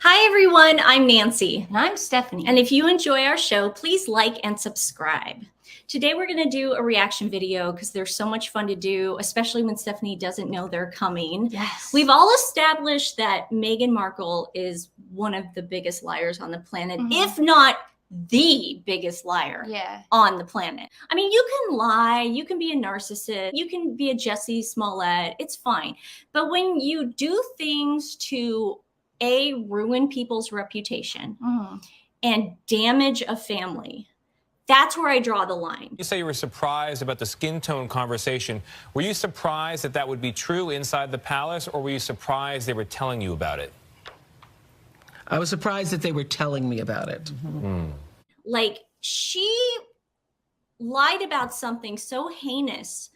Hi everyone, I'm Nancy. And I'm Stephanie. And if you enjoy our show, please like and subscribe. Today we're going to do a reaction video because they're so much fun to do, especially when Stephanie doesn't know they're coming. Yes. We've all established that Meghan Markle is one of the biggest liars on the planet, if not the biggest liar on the planet. I mean, you can lie, you can be a narcissist, you can be a Jussie Smollett, it's fine. But when you do things to ruin people's reputation and damage a family, that's where I draw the line. You say you were surprised about the skin tone conversation. Were you surprised that that would be true inside the palace, or were you surprised they were telling you about it? I was surprised that they were telling me about it. Like, she lied about something so heinous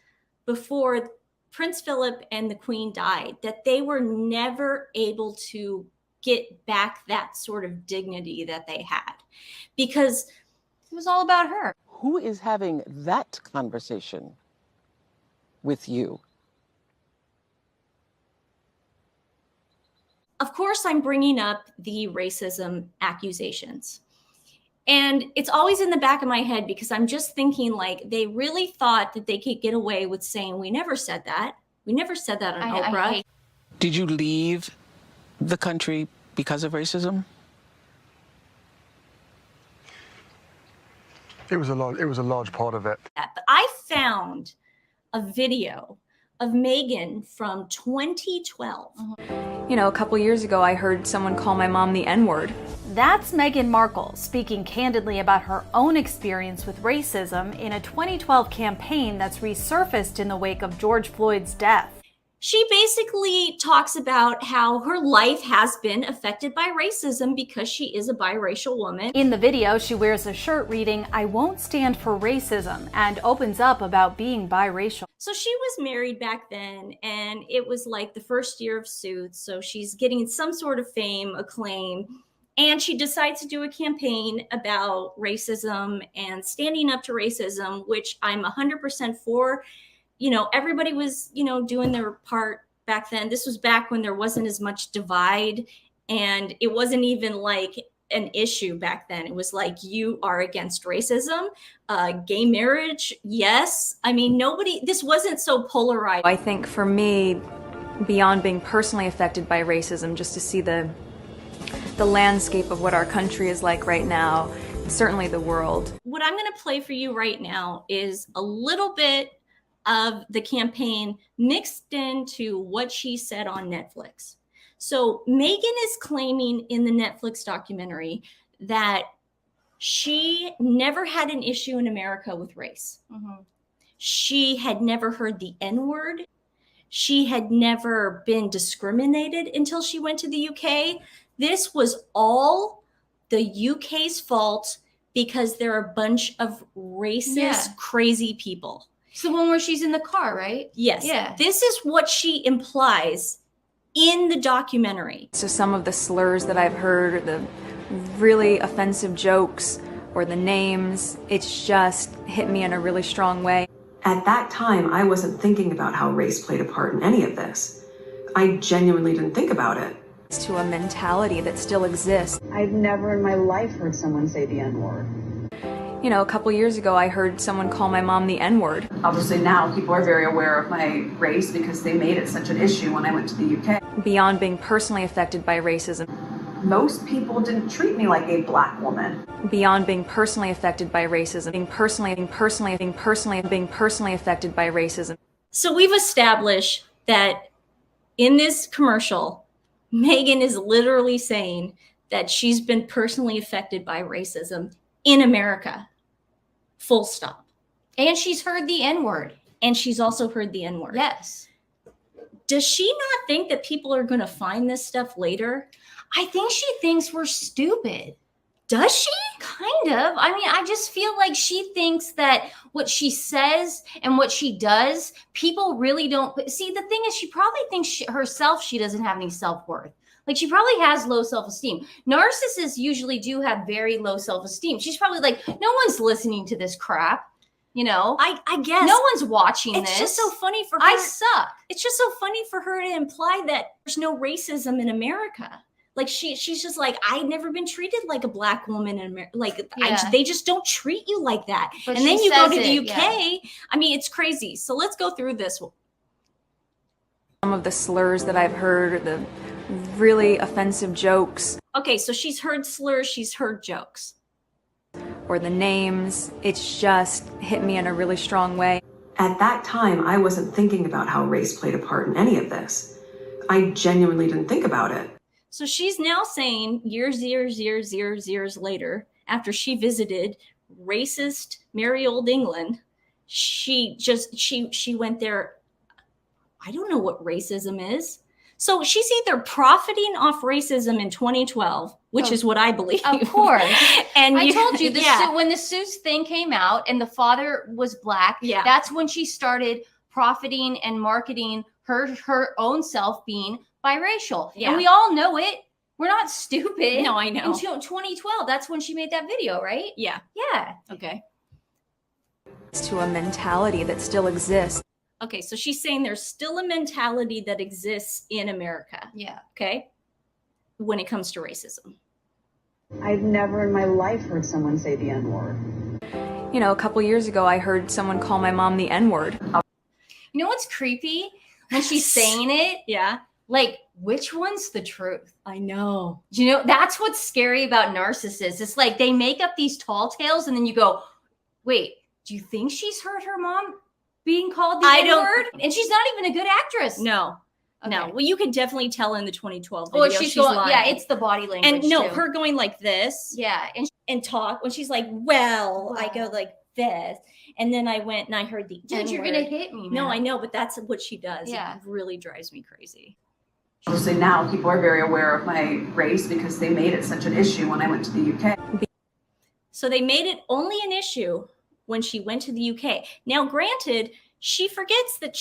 before Prince Philip and the Queen died that they were never able to get back that sort of dignity that they had, because it was all about her. Who is having that conversation with you? Of course, I'm bringing up the racism accusations. And it's always in the back of my head because I'm just thinking, like, they really thought that they could get away with saying, we never said that. We never said that on Oprah. Did you leave the country because of racism? It was a large part of it. But I found a video of Meghan from 2012. You know, a couple years ago, I heard someone call my mom the N-word. That's Meghan Markle speaking candidly about her own experience with racism in a 2012 campaign that's resurfaced in the wake of George Floyd's death. She basically talks about how her life has been affected by racism because she is a biracial woman. In the video, she wears a shirt reading, "I won't stand for racism," and opens up about being biracial. So she was married back then, and it was like the first year of Suits, so she's getting some sort of fame, acclaim, and she decides to do a campaign about racism and standing up to racism, which I'm 100% for. You know, everybody was, you know, doing their part back then. This was back when there wasn't as much divide, and it wasn't even like an issue back then. It was like, you are against racism, gay marriage, yes. I mean, this wasn't so polarized. I think for me, beyond being personally affected by racism, just to see the landscape of what our country is like right now, certainly the world. What I'm going to play for you right now is a little bit of the campaign mixed into what she said on Netflix. So Meghan is claiming in the Netflix documentary that she never had an issue in America with race. She had never heard the N-word. She had never been discriminated until she went to the UK. This was all the UK's fault because they're a bunch of racist, crazy people. It's the one where she's in the car, right? Yes. Yeah. This is what she implies in the documentary. So some of the slurs that I've heard, or the really offensive jokes, or the names, it's just hit me in a really strong way. At that time, I wasn't thinking about how race played a part in any of this. I genuinely didn't think about it. It's to a mentality that still exists. I've never in my life heard someone say the N-word. You know, a couple years ago, I heard someone call my mom the N-word. Obviously now people are very aware of my race because they made it such an issue when I went to the UK. Beyond being personally affected by racism. Most people didn't treat me like a black woman. Beyond being personally affected by racism. Being personally affected by racism. So we've established that in this commercial, Meghan is literally saying that she's been personally affected by racism in America. Full stop. And she's heard the N-word. And she's also heard the N-word. Yes. Does she not think that people are going to find this stuff later? I think she thinks we're stupid. Does she? Kind of. I mean, I just feel like she thinks that what she says and what she does, people really don't. See, the thing is, she probably thinks herself she doesn't have any self-worth. Like, she probably has low self-esteem. Narcissists usually do have very low self-esteem. She's probably like, no one's listening to this crap. You know, I guess no one's watching this. It's just so funny for her. I suck. It's just so funny for her to imply that there's no racism in America. Like she's just like, I've never been treated like a black woman in America. Like they just don't treat you like that. But and then you go to the UK. Yeah. I mean, it's crazy. So let's go through this. Some of the slurs that I've heard, the really offensive jokes. Okay, so she's heard slurs, she's heard jokes. Or the names, it's just hit me in a really strong way. At that time, I wasn't thinking about how race played a part in any of this. I genuinely didn't think about it. So she's now saying years later, after she visited racist merry old England, she went there. I don't know what racism is. So she's either profiting off racism in 2012, which is what I believe. Of course. And I told you when the Suits thing came out and the father was black, that's when she started profiting and marketing her own self being biracial. Yeah. And we all know it. We're not stupid. No, I know. Until 2012, that's when she made that video, right? Yeah. Yeah. Okay. It's to a mentality that still exists. Okay, so she's saying there's still a mentality that exists in America. Yeah. Okay. When it comes to racism. I've never in my life heard someone say the N-word. You know, a couple years ago, I heard someone call my mom the N-word. You know what's creepy? When she's saying it, Yeah. like, which one's the truth? I know. You know, that's what's scary about narcissists. It's like they make up these tall tales and then you go, wait, do you think she's heard her mom being called the N-word? And she's not even a good actress. No. Okay. No. Well, you could definitely tell in the 2012 video. Oh, she's going, lying. yeah, it's the body language. And no, too. her going like this. Yeah. And talk when she's like, well, I go like this. And then I went and I heard the Dude, you're going to hit me. No, man. I know, but that's what she does. Yeah. It really drives me crazy. Obviously now people are very aware of my race because they made it such an issue when I went to the UK. So they made it only an issue when she went to the UK. Now, granted, she forgets that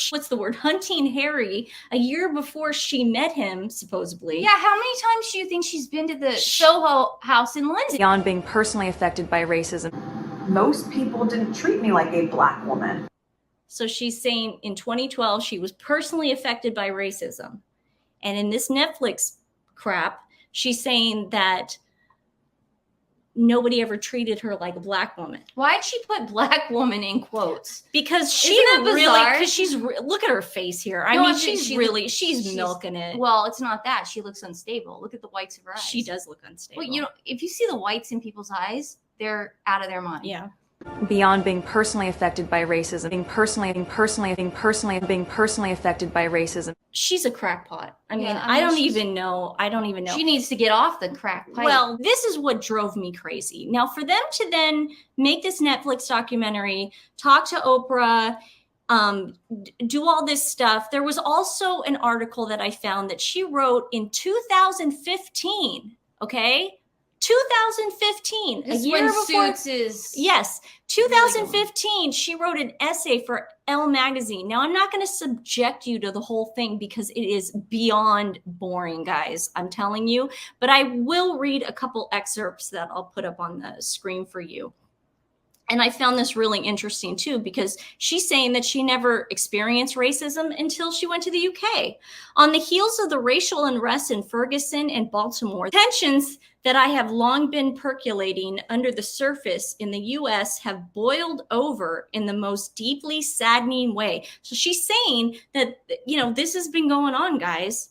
hunting Harry a year before she met him, supposedly. Yeah, how many times do you think she's been to the Soho house in London? Beyond being personally affected by racism. Most people didn't treat me like a black woman. So she's saying in 2012, she was personally affected by racism. And in this Netflix crap, she's saying that nobody ever treated her like a black woman. Why'd she put black woman in quotes? Because she's look at her face here. I mean, she's milking it. Well, it's not that. She looks unstable. Look at the whites of her eyes. She does look unstable. Well, if you see the whites in people's eyes, they're out of their mind. Yeah. Beyond being personally affected by racism, being personally affected by racism. She's a crackpot. I mean, Yeah, I don't even know. She needs to get off the crack pipe. Well, this is what drove me crazy. Now, for them to then make this Netflix documentary, talk to Oprah, do all this stuff. There was also an article that I found that she wrote in 2015. Okay. 2015, this a year before. Suits is 2015, she wrote an essay for Elle magazine. Now, I'm not going to subject you to the whole thing because it is beyond boring, guys. I'm telling you, but I will read a couple excerpts that I'll put up on the screen for you. And I found this really interesting too, because she's saying that she never experienced racism until she went to the UK. On the heels of the racial unrest in Ferguson and Baltimore, tensions that I have long been percolating under the surface in the US have boiled over in the most deeply saddening way. So she's saying that, this has been going on, guys.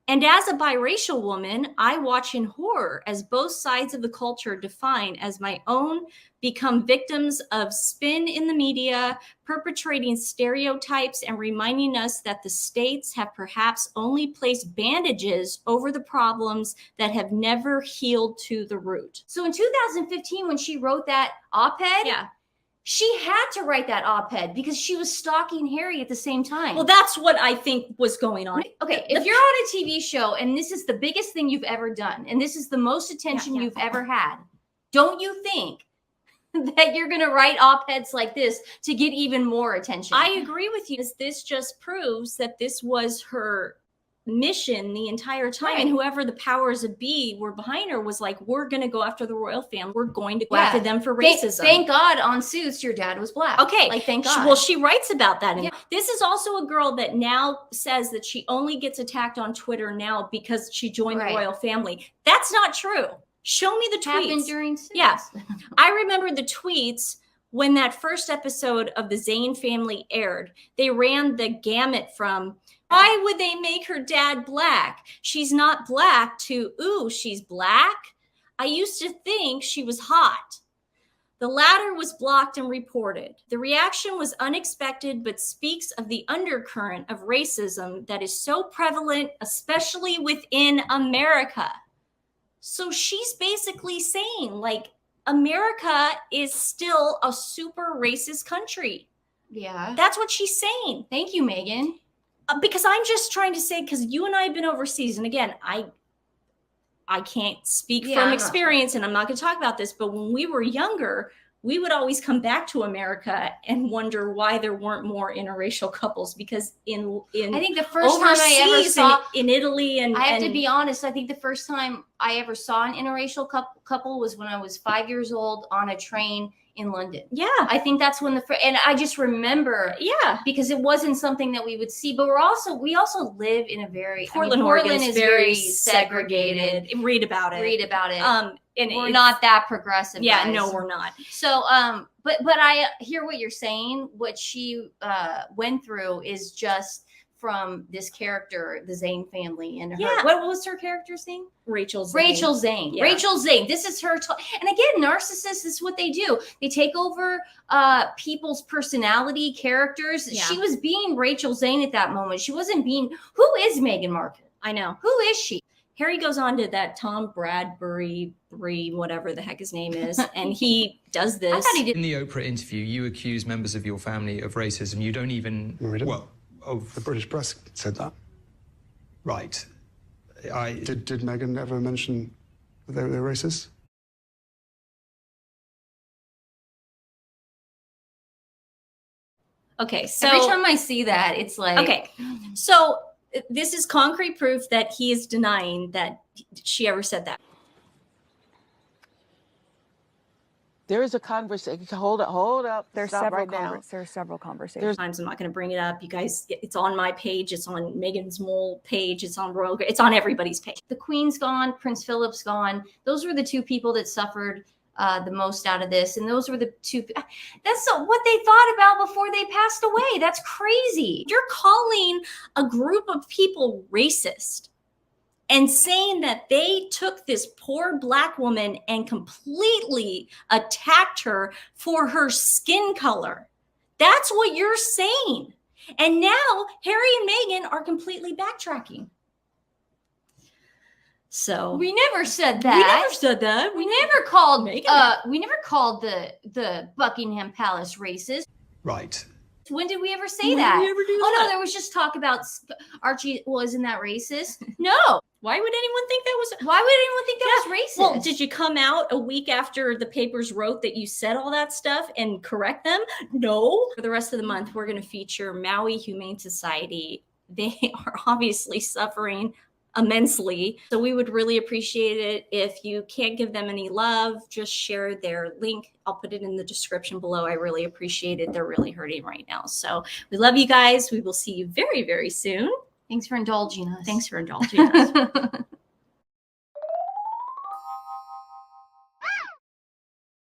And as a biracial woman, I watch in horror as both sides of the culture define as my own become victims of spin in the media, perpetrating stereotypes and reminding us that the states have perhaps only placed bandages over the problems that have never healed to the root. So in 2015, when she wrote that op-ed, she had to write that op-ed because she was stalking Harry at the same time. Well, that's what I think was going on. Okay, if you're on a TV show and this is the biggest thing you've ever done, and this is the most attention you've ever had, don't you think that you're going to write op-eds like this to get even more attention? I agree with you. This just proves that this was her mission the entire time. And whoever the powers that be were behind her was like, we're going to go after the royal family. We're going to go after them for racism. Thank God on Suits, your dad was black. Okay. Like, thank God. Well, she writes about that. And this is also a girl that now says that she only gets attacked on Twitter now because she joined the royal family. That's not true. Show me the tweets. Happened during Suits. Yeah. I remember the tweets when that first episode of the Zane family aired. They ran the gamut from, why would they make her dad black? She's not black, to, ooh, she's black. I used to think she was hot. The latter was blocked and reported. The reaction was unexpected, but speaks of the undercurrent of racism that is so prevalent, especially within America. So she's basically saying, like, America is still a super racist country. Yeah. That's what she's saying. Thank you, Meghan. Because I'm just trying to say, because you and I have been overseas, and again, I can't speak from experience, and I'm not going to talk about this, but when we were younger, we would always come back to America and wonder why there weren't more interracial couples, because in I think the first time I ever saw in Italy, and I have to be honest, I think the first time I ever saw an interracial couple was when I was 5 years old on a train in London. Yeah. I think that's when and I just remember, because it wasn't something that we would see, but we also live in a very, Portland is very segregated. Read about it. And we're not that progressive. Yeah, guys. no, we're not. So, but I hear what you're saying. What she went through is just from this character, the Zane family, and her. What was her character's name? Rachel Zane. Rachel Zane. Yeah. Rachel Zane. This is her. And again, narcissists is what they do. They take over people's personality, characters. Yeah. She was being Rachel Zane at that moment. She wasn't being. Who is Meghan Markle? I know. Who is she? Harry goes on to that Tom Bradbury, whatever the heck his name is, and he does this. I thought he did. In the Oprah interview, you accuse members of your family of racism. You don't even. Well, the British press said that. Right. Did Meghan ever mention that they're racist? Okay, so every time I see that, it's like, okay, so this is concrete proof that he is denying that she ever said that. There is a conversation. Hold up. There's Stop several right now. There's several conversations. I'm not going to bring it up. You guys, it's on my page. It's on Meghan's Mole page. It's on Royal. It's on everybody's page. The Queen's gone. Prince Philip's gone. Those were the two people that suffered the most out of this. And those were the two. That's what they thought about before they passed away. That's crazy. You're calling a group of people racist and saying that they took this poor Black woman and completely attacked her for her skin color. That's what you're saying. And now Harry and Meghan are completely backtracking. So we never said that. We never said that. We never called Meghan. We never called the Buckingham Palace racist. Right. When did we ever say that? No, there was just talk about Archie. Well, isn't that racist? No. Why would anyone think that was? Why would anyone think that was racist? Well, did you come out a week after the papers wrote that you said all that stuff and correct them? No. For the rest of the month, we're going to feature Maui Humane Society. They are obviously suffering immensely. So we would really appreciate it if you can't give them any love, just share their link. I'll put it in the description below. I really appreciate it. They're really hurting right now. So we love you guys. We will see you very, very soon. Thanks for indulging us. Thanks for indulging us.